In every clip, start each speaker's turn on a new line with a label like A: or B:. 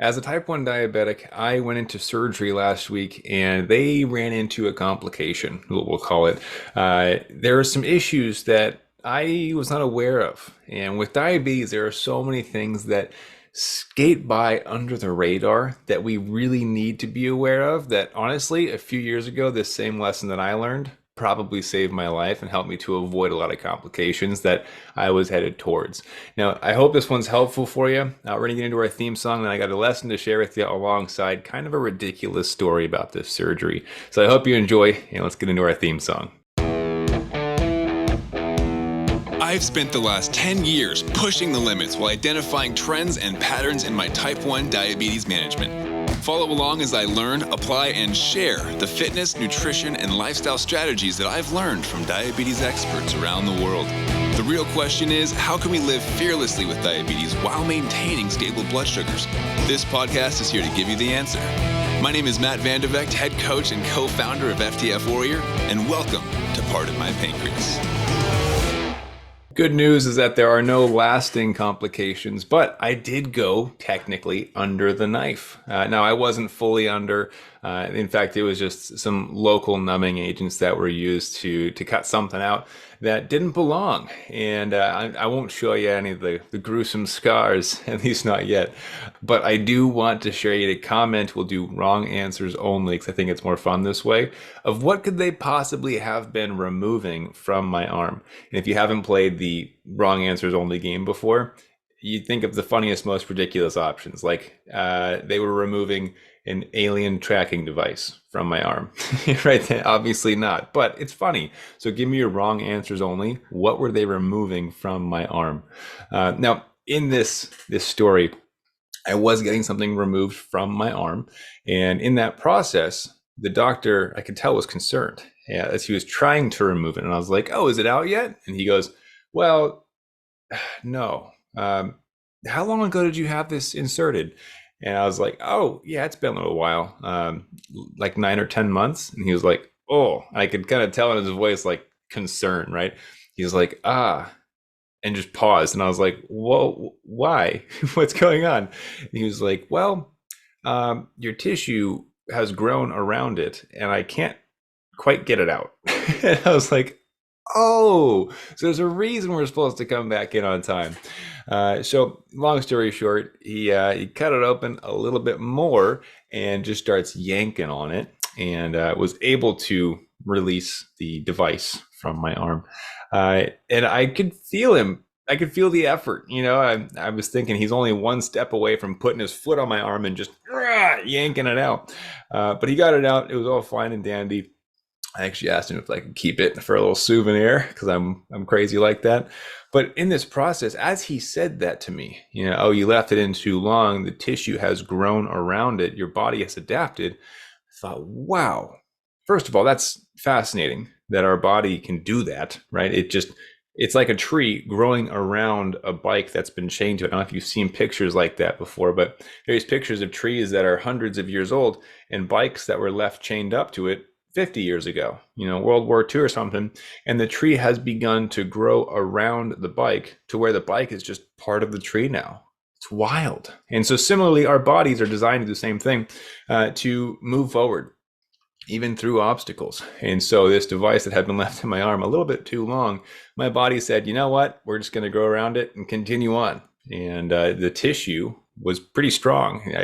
A: As a type 1 diabetic, I went into surgery last week and they ran into a complication, we'll call it. There are some issues that I was not aware of. And with diabetes, there are so many things that skate by under the radar that we really need to be aware of. That honestly, a few years ago, this same lesson that I learned probably saved my life and helped me to avoid a lot of complications that I was headed towards. Now, I hope this one's helpful for you. We're going to get into our theme song, and I got a lesson to share with you alongside kind of a ridiculous story about this surgery. So I hope you enjoy, and let's get into our theme song.
B: I've spent the last 10 years pushing the limits while identifying trends and patterns in my type 1 diabetes management. Follow along as I learn, apply, and share the fitness, nutrition, and lifestyle strategies that I've learned from diabetes experts around the world. The real question is, how can we live fearlessly with diabetes while maintaining stable blood sugars? This podcast is here to give you the answer. My name is Matt Vandervecht, head coach and co-founder of FTF Warrior, and welcome to Pardon My Pancreas.
A: Good news is that there are no lasting complications, but I did go technically under the knife. Now, I wasn't fully under. In fact, it was just some local numbing agents that were used to cut something out that didn't belong. And I won't show you any of the gruesome scars, at least not yet. But I do want to share you a comment. We'll do wrong answers only because I think it's more fun this way, of what could they possibly have been removing from my arm. And if you haven't played the wrong answers only game before, you think of the funniest, most ridiculous options. Like they were removing an alien tracking device from my arm, right? Obviously not, but it's funny. So give me your wrong answers only. What were they removing from my arm? Now, in this story, I was getting something removed from my arm. And in that process, the doctor, I could tell, was concerned as he was trying to remove it. And I was like, oh, is it out yet? And he goes, well, no. How long ago did you have this inserted? And I was like, oh, yeah, it's been a little while, like 9 or 10 months. And he was like, oh, I could kind of tell in his voice, like concern, right? He was like, and just paused. And I was like, whoa, why? What's going on? And he was like, well, your tissue has grown around it and I can't quite get it out. And I was like, oh, so there's a reason we're supposed to come back in on time. So long story short, he cut it open a little bit more and just starts yanking on it, and was able to release the device from my arm. And I could feel him. I could feel the effort. I was thinking he's only one step away from putting his foot on my arm and just yanking it out. But he got it out. It was all fine and dandy. I actually asked him if I could keep it for a little souvenir because I'm crazy like that. But in this process, as he said that to me, oh, you left it in too long. The tissue has grown around it. Your body has adapted. I thought, wow. First of all, that's fascinating that our body can do that, right? It's like a tree growing around a bike that's been chained to it. I don't know if you've seen pictures like that before, but there's pictures of trees that are hundreds of years old and bikes that were left chained up to it 50 years ago, World War II or something, and the tree has begun to grow around the bike to where the bike is just part of the tree now. It's wild. And so similarly, our bodies are designed to do the same thing, to move forward, even through obstacles. And so this device that had been left in my arm a little bit too long, my body said, you know what, we're just going to go around it and continue on. And the tissue was pretty strong.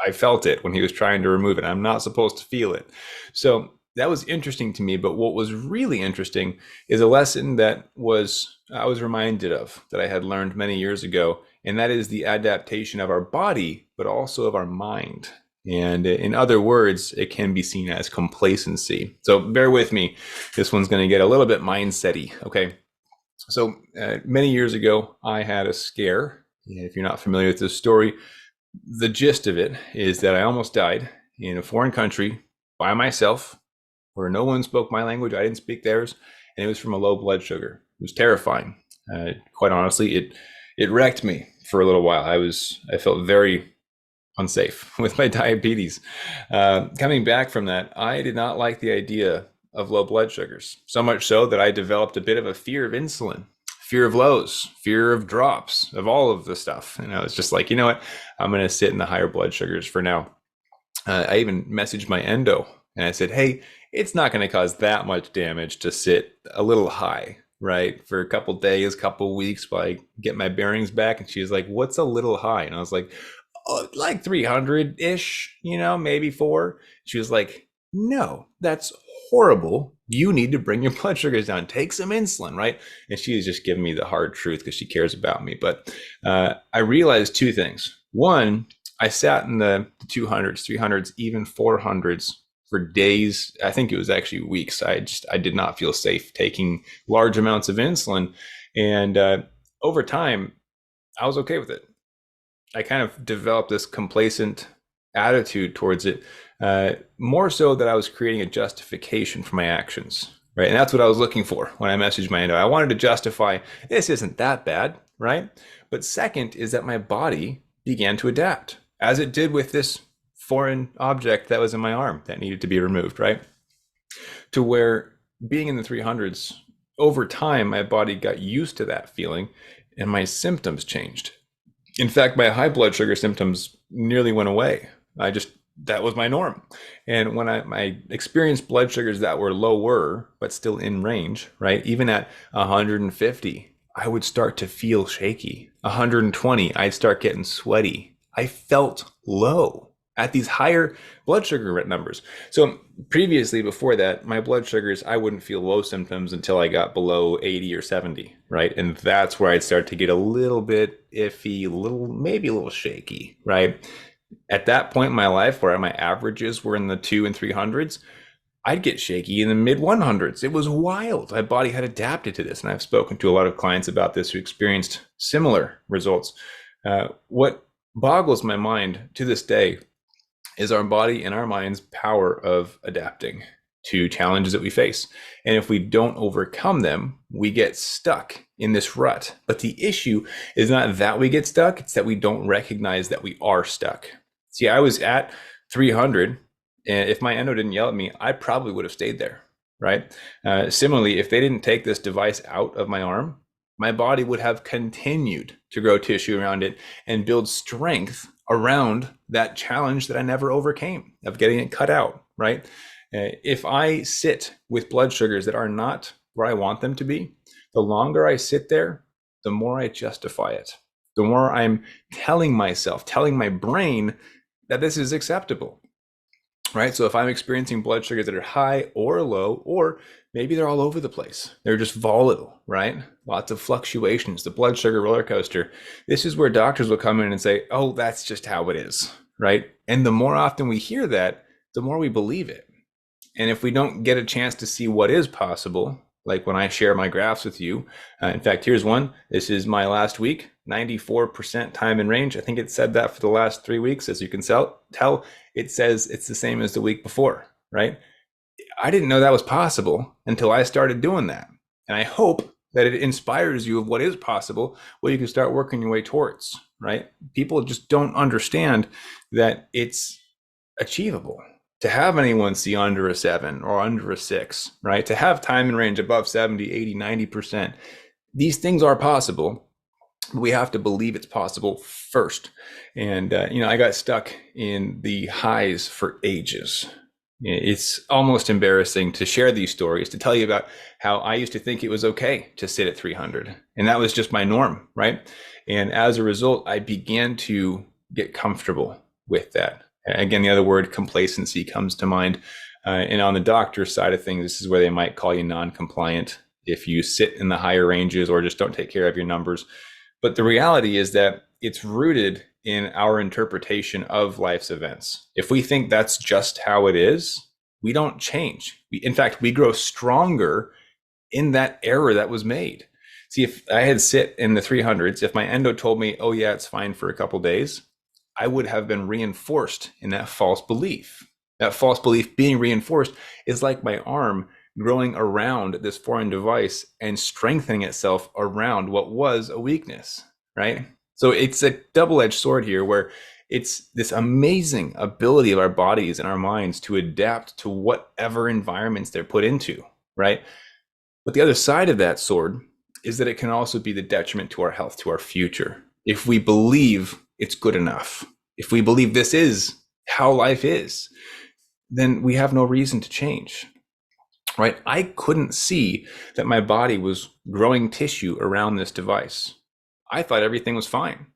A: I felt it when he was trying to remove it. I'm not supposed to feel it. So that was interesting to me. But what was really interesting is a lesson that I was reminded of, that I had learned many years ago. And that is the adaptation of our body, but also of our mind. And in other words, it can be seen as complacency. So bear with me. This one's going to get a little bit mindset-y. Okay. So many years ago, I had a scare. If you're not familiar with this story, the gist of it is that I almost died in a foreign country by myself, where no one spoke my language. I didn't speak theirs, and it was from a low blood sugar. It was terrifying. Quite honestly, it wrecked me for a little while. I felt very unsafe with my diabetes. Coming back from that, I did not like the idea of low blood sugars, so much so that I developed a bit of a fear of insulin. fear of lows, fear of drops, of all of the stuff. And I was just like, you know what? I'm going to sit in the higher blood sugars for now. I even messaged my endo and I said, hey, it's not going to cause that much damage to sit a little high, right? For a couple days, couple weeks while I get my bearings back. And she was like, what's a little high? And I was like, oh, like 300-ish, maybe four. She was like, no, that's horrible. You need to bring your blood sugars down. Take some insulin, right? And she was just giving me the hard truth because she cares about me. But I realized two things. One, I sat in the 200s, 300s, even 400s for days. I think it was actually weeks. I did not feel safe taking large amounts of insulin. And over time, I was okay with it. I kind of developed this complacent attitude towards it, more so that I was creating a justification for my actions, right? And that's what I was looking for when I messaged my endo. I wanted to justify this isn't that bad, right? But second is that my body began to adapt, as it did with this foreign object that was in my arm that needed to be removed, right? To where being in the 300s, over time, my body got used to that feeling and my symptoms changed. In fact, my high blood sugar symptoms nearly went away. That was my norm. And when I experienced blood sugars that were lower, but still in range, right? Even at 150, I would start to feel shaky. 120, I'd start getting sweaty. I felt low at these higher blood sugar numbers. So previously, before that, my blood sugars, I wouldn't feel low symptoms until I got below 80 or 70, right? And that's where I'd start to get a little bit iffy, maybe a little shaky, right? At that point in my life where my averages were in the 200s and 300s, I'd get shaky in the mid 100s. It was wild. My body had adapted to this. And I've spoken to a lot of clients about this who experienced similar results. What boggles my mind to this day is our body and our mind's power of adapting to challenges that we face. And if we don't overcome them, we get stuck in this rut. But the issue is not that we get stuck, it's that we don't recognize that we are stuck. See, I was at 300, and if my endo didn't yell at me, I probably would have stayed there, right? Similarly, if they didn't take this device out of my arm, my body would have continued to grow tissue around it and build strength around that challenge that I never overcame of getting it cut out, right? If I sit with blood sugars that are not where I want them to be, the longer I sit there, the more I justify it. The more I'm telling my brain that this is acceptable, right? So if I'm experiencing blood sugars that are high or low, or maybe they're all over the place, they're just volatile, right? Lots of fluctuations, the blood sugar roller coaster. This is where doctors will come in and say, oh, that's just how it is, right? And the more often we hear that, the more we believe it. And if we don't get a chance to see what is possible, like when I share my graphs with you, in fact, here's one. This is my last week, 94% time in range. I think it said that for the last 3 weeks. As you can tell, it says it's the same as the week before, right? I didn't know that was possible until I started doing that. And I hope that it inspires you of what is possible, what you can start working your way towards, right? People just don't understand that it's achievable to have an A1C under a 7 or under a 6, right? To have time in range above 70, 80, 90%. These things are possible. We have to believe it's possible first. And, I got stuck in the highs for ages. It's almost embarrassing to share these stories, to tell you about how I used to think it was okay to sit at 300. And that was just my norm, right? And as a result, I began to get comfortable with that. Again, the other word, complacency, comes to mind. And on the doctor's side of things, this is where they might call you non-compliant if you sit in the higher ranges or just don't take care of your numbers. But the reality is that it's rooted in our interpretation of life's events. If we think that's just how it is, we don't change. In fact, we grow stronger in that error that was made. See, if I had sit in the 300s, if my endo told me, oh yeah, it's fine for a couple days, I would have been reinforced in that false belief. That false belief being reinforced is like my arm growing around this foreign device and strengthening itself around what was a weakness, right? So it's a double-edged sword here where it's this amazing ability of our bodies and our minds to adapt to whatever environments they're put into, right? But the other side of that sword is that it can also be the detriment to our health, to our future. If we believe it's good enough, if we believe this is how life is, then we have no reason to change, right? I couldn't see that my body was growing tissue around this device. I thought everything was fine.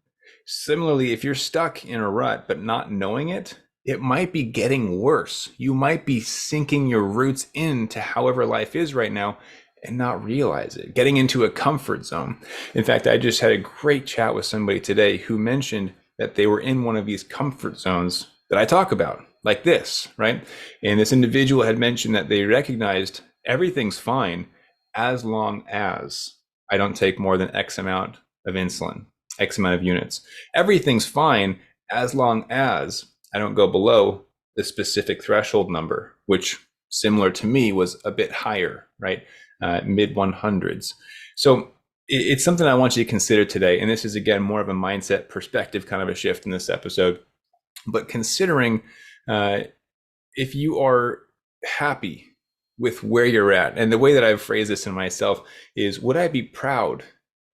A: Similarly, if you're stuck in a rut but not knowing it, it might be getting worse. You might be sinking your roots into however life is right now and not realize it, getting into a comfort zone. In fact, I just had a great chat with somebody today who mentioned that they were in one of these comfort zones that I talk about, like this, right? And this individual had mentioned that they recognized everything's fine as long as I don't take more than X amount of insulin, X amount of units. Everything's fine as long as I don't go below the specific threshold number, which similar to me was a bit higher, right? Mid 100s. So it's something I want you to consider today. And this is, again, more of a mindset perspective kind of a shift in this episode. But considering if you are happy with where you're at, and the way that I've phrased this in myself is, would I be proud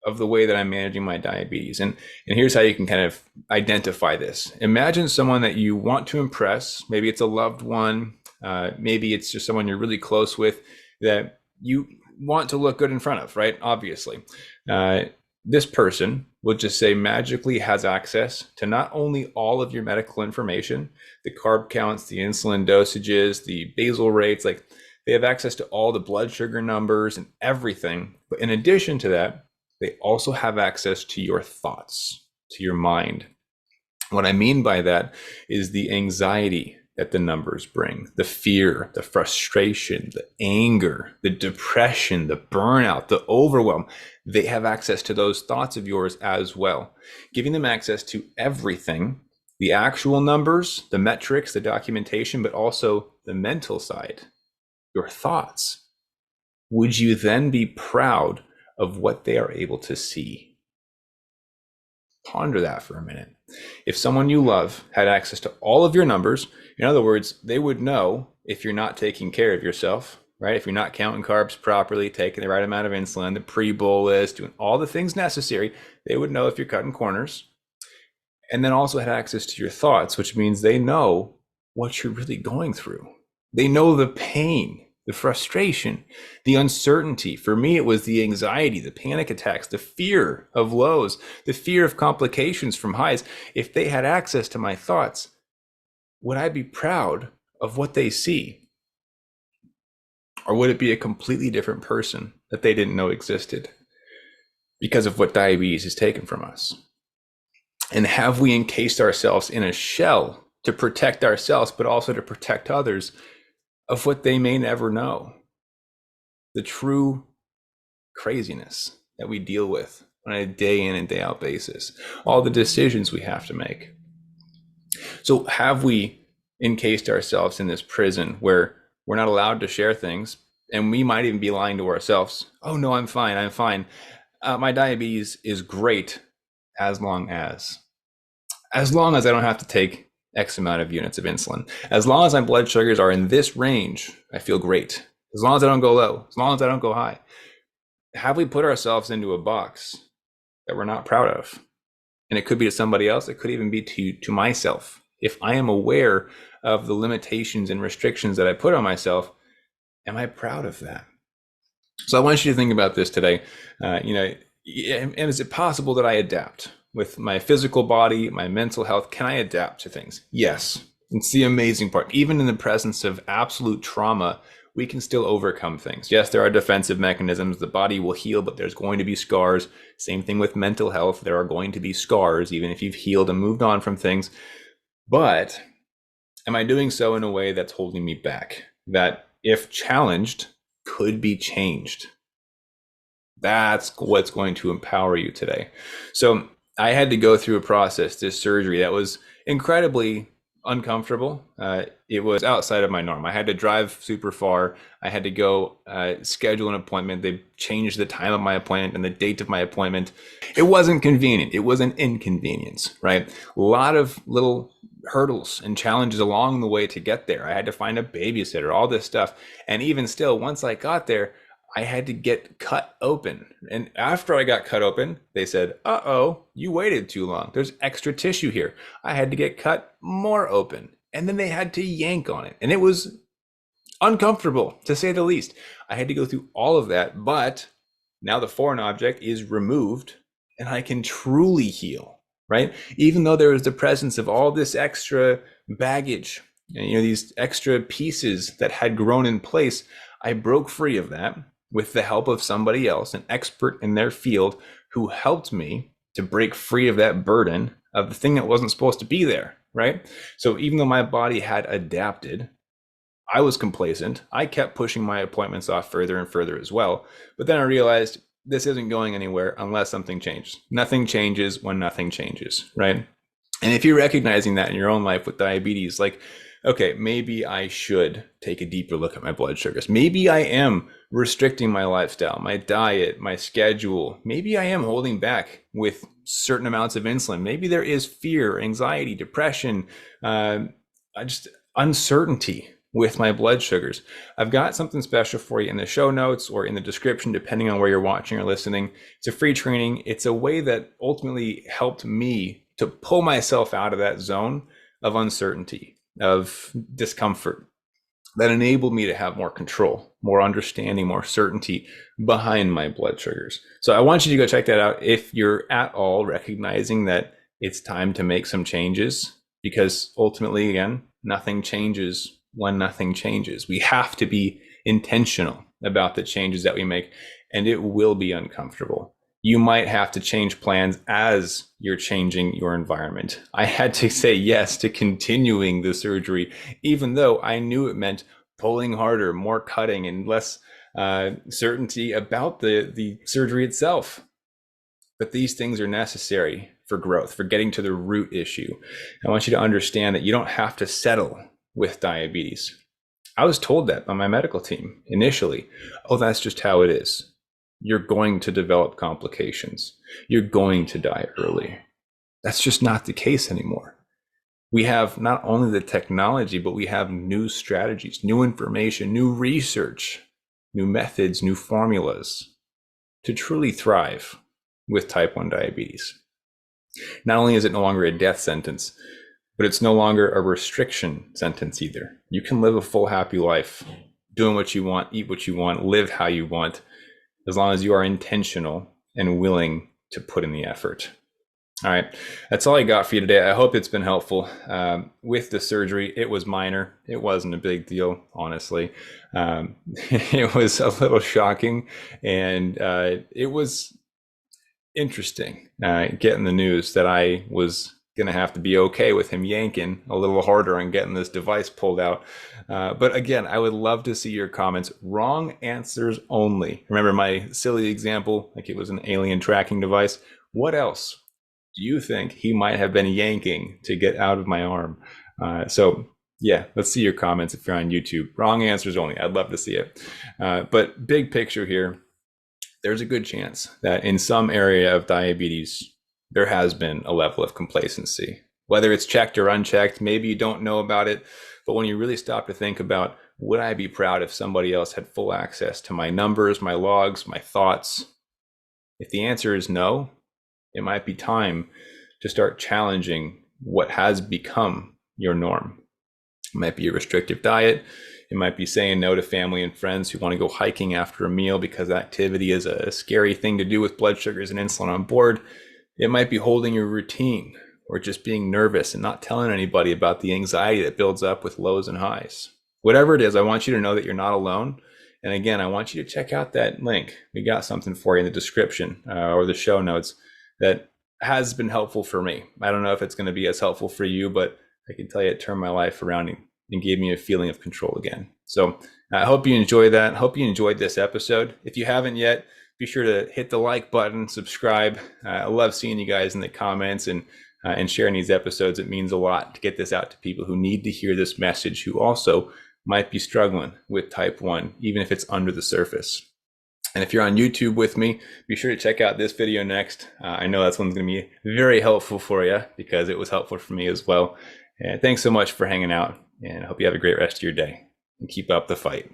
A: of the way that I'm managing my diabetes? And here's how you can kind of identify this. Imagine someone that you want to impress. Maybe it's a loved one. Maybe it's just someone you're really close with that you want to look good in front of, right? Obviously. This person, will just say, magically has access to not only all of your medical information, the carb counts, the insulin dosages, the basal rates, like they have access to all the blood sugar numbers and everything. But in addition to that, they also have access to your thoughts, to your mind. What I mean by that is the anxiety that the numbers bring, the fear, the frustration, the anger, the depression, the burnout, the overwhelm. They have access to those thoughts of yours as well, giving them access to everything, the actual numbers, the metrics, the documentation, but also the mental side, your thoughts. Would you then be proud of what they are able to see? Ponder that for a minute. If someone you love had access to all of your numbers, in other words, they would know if you're not taking care of yourself, right? If you're not counting carbs properly, taking the right amount of insulin, the pre-bolus, doing all the things necessary, they would know if you're cutting corners. And then also had access to your thoughts, which means they know what you're really going through. They know the pain, the frustration, the uncertainty. For me, it was the anxiety, the panic attacks, the fear of lows, the fear of complications from highs. If they had access to my thoughts, would I be proud of what they see? Or would it be a completely different person that they didn't know existed because of what diabetes has taken from us? And have we encased ourselves in a shell to protect ourselves, but also to protect others of what they may never know? The true craziness that we deal with on a day in and day out basis, all the decisions we have to make. So have we encased ourselves in this prison where we're not allowed to share things, and we might even be lying to ourselves? Oh no, I'm fine. My diabetes is great as long as I don't have to take X amount of units of insulin. As long as my blood sugars are in this range, I feel great. As long as I don't go low, as long as I don't go high. Have we put ourselves into a box that we're not proud of? And it could be to somebody else. It could even be to myself. If I am aware of the limitations and restrictions that I put on myself, am I proud of that? So I want you to think about this today. And is it possible that I adapt with my physical body, my mental health? Can I adapt to things? Yes. It's the amazing part. Even in the presence of absolute trauma, we can still overcome things. Yes, there are defensive mechanisms. The body will heal, but there's going to be scars. Same thing with mental health. There are going to be scars, even if you've healed and moved on from things. But am I doing so in a way that's holding me back? That, if challenged, could be changed? That's what's going to empower you today. So I had to go through a process, this surgery, that was incredibly uncomfortable. It was outside of my norm. I had to drive super far. I had to go schedule an appointment. They changed the time of my appointment and the date of my appointment. It wasn't convenient. It was an inconvenience, right? A lot of little hurdles and challenges along the way to get there. I had to find a babysitter, all this stuff. And even still, once I got there, I had to get cut open. And after I got cut open, they said, uh-oh, you waited too long. There's extra tissue here. I had to get cut more open. And then they had to yank on it. And it was uncomfortable, to say the least. I had to go through all of that, but now the foreign object is removed and I can truly heal, right? Even though there was the presence of all this extra baggage and, these extra pieces that had grown in place, I broke free of that with the help of somebody else, an expert in their field, who helped me to break free of that burden of the thing that wasn't supposed to be there, right? So even though my body had adapted, I was complacent. I kept pushing my appointments off further and further as well. But then I realized this isn't going anywhere unless something changes. Nothing changes when nothing changes, right? And if you're recognizing that in your own life with diabetes, like, okay, maybe I should take a deeper look at my blood sugars. Maybe I am restricting my lifestyle, my diet, my schedule. Maybe I am holding back with certain amounts of insulin. Maybe there is fear, anxiety, depression, just uncertainty with my blood sugars. I've got something special for you in the show notes or in the description, depending on where you're watching or listening. It's a free training. It's a way that ultimately helped me to pull myself out of that zone of uncertainty, of discomfort, that enabled me to have more control, more understanding, more certainty behind my blood sugars. So I want you to go check that out if you're at all recognizing that it's time to make some changes, because ultimately, again, nothing changes when nothing changes. We have to be intentional about the changes that we make, and it will be uncomfortable. You might have to change plans as you're changing your environment. I had to say yes to continuing the surgery, even though I knew it meant pulling harder, more cutting, and less certainty about the surgery itself. But these things are necessary for growth, for getting to the root issue. I want you to understand that you don't have to settle with diabetes. I was told that by my medical team initially. Oh, that's just how it is. You're going to develop complications. You're going to die early. That's just not the case anymore. We have not only the technology, but we have new strategies, new information, new research, new methods, new formulas to truly thrive with type 1 diabetes. Not only is it no longer a death sentence, but it's no longer a restriction sentence either. You can live a full, happy life, doing what you want, eat what you want, live how you want, as long as you are intentional and willing to put in the effort. All right, that's all I got for you today. I hope it's been helpful. With the surgery, it was minor. It wasn't a big deal, honestly. It was a little shocking, and it was interesting getting the news that I was going to have to be okay with him yanking a little harder on getting this device pulled out. But again, I would love to see your comments. Wrong answers only. Remember my silly example, like it was an alien tracking device. What else do you think he might have been yanking to get out of my arm? So yeah, let's see your comments if you're on YouTube. Wrong answers only. I'd love to see it. But big picture here, there's a good chance that in some area of diabetes, there has been a level of complacency. Whether it's checked or unchecked, maybe you don't know about it, but when you really stop to think about, would I be proud if somebody else had full access to my numbers, my logs, my thoughts? If the answer is no, it might be time to start challenging what has become your norm. It might be a restrictive diet. It might be saying no to family and friends who want to go hiking after a meal because activity is a scary thing to do with blood sugars and insulin on board. It might be holding your routine or just being nervous and not telling anybody about the anxiety that builds up with lows and highs. Whatever it is, I want you to know that you're not alone. And again, I want you to check out that link. We got something for you in the description or the show notes that has been helpful for me. I don't know if it's going to be as helpful for you, but I can tell you it turned my life around and gave me a feeling of control again. So I hope you enjoy that. Hope you enjoyed this episode. If you haven't yet, be sure to hit the like button, subscribe. I love seeing you guys in the comments and sharing these episodes. It means a lot to get this out to people who need to hear this message, who also might be struggling with type 1, even if it's under the surface. And if you're on YouTube with me, be sure to check out this video next. I know that's one's going to be very helpful for you because it was helpful for me as well. And thanks so much for hanging out, and I hope you have a great rest of your day and keep up the fight.